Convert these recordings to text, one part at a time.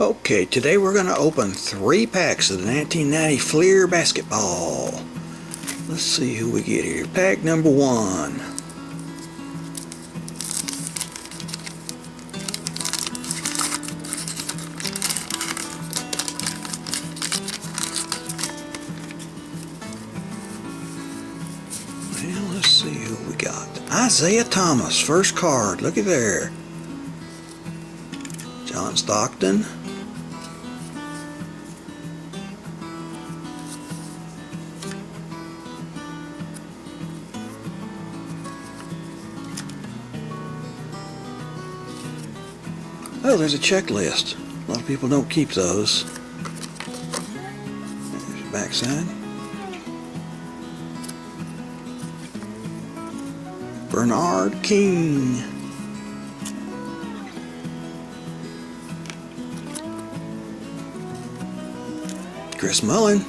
Okay, today we're going to open 3 packs of the 1990 Fleer basketball. Let's see who we get here. Pack number 1. Well, let's see who we got. Isiah Thomas, first card. Look at there. John Stockton. Oh, there's a checklist. A lot of people don't keep those. There's the backside. Bernard King. Chris Mullin.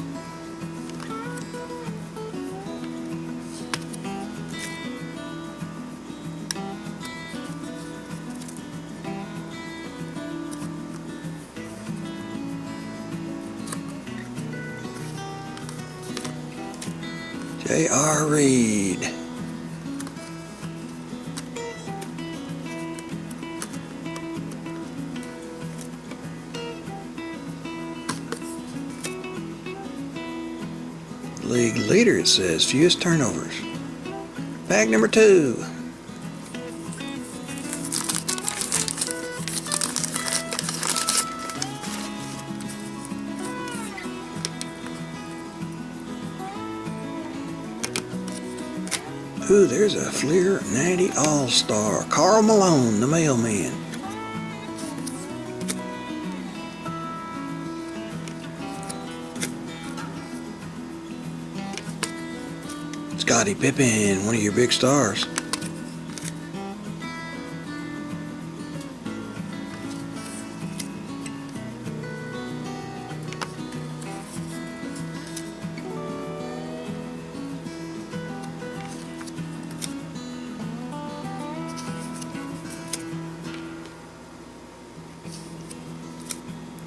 J.R. Reid. League leader, it says, fewest turnovers. Pack number 2. Ooh, there's a Fleer 90 All-Star. Karl Malone, the mailman. Scottie Peppen, one of your big stars.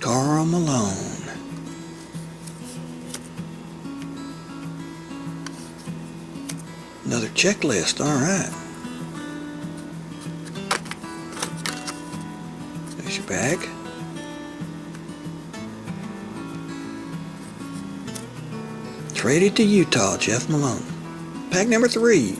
Karl Malone. Another checklist, alright. There's your bag. Traded to Utah, Jeff Malone. Pack number 3.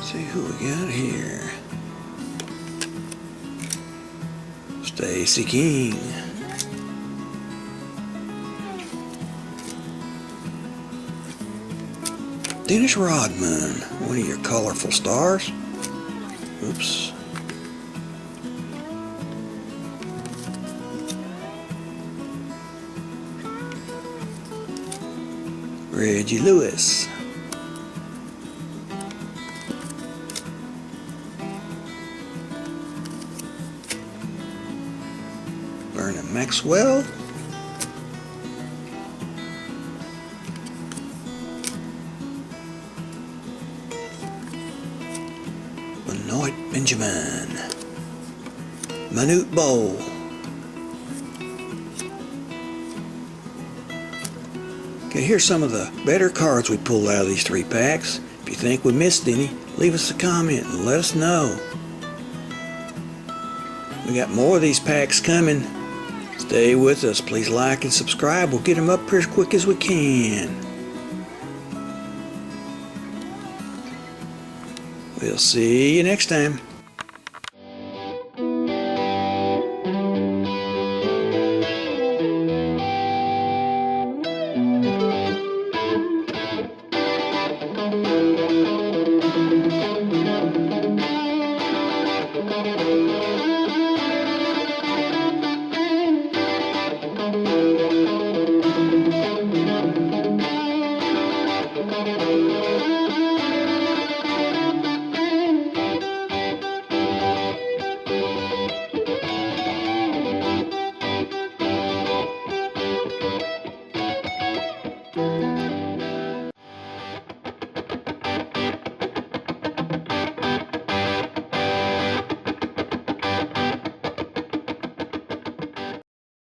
See who we got here. Stacey King. Dennis Rodman, one of your colorful stars. Oops. Reggie Lewis. Vernon Maxwell. Manute Benjamin. Manute Bol. Okay, here's some of the better cards we pulled out of these 3 packs. If you think we missed any, leave us a comment and let us know. We got more of these packs coming. Stay with us. Please like and subscribe. We'll get them up here as quick as we can. We'll see you next time.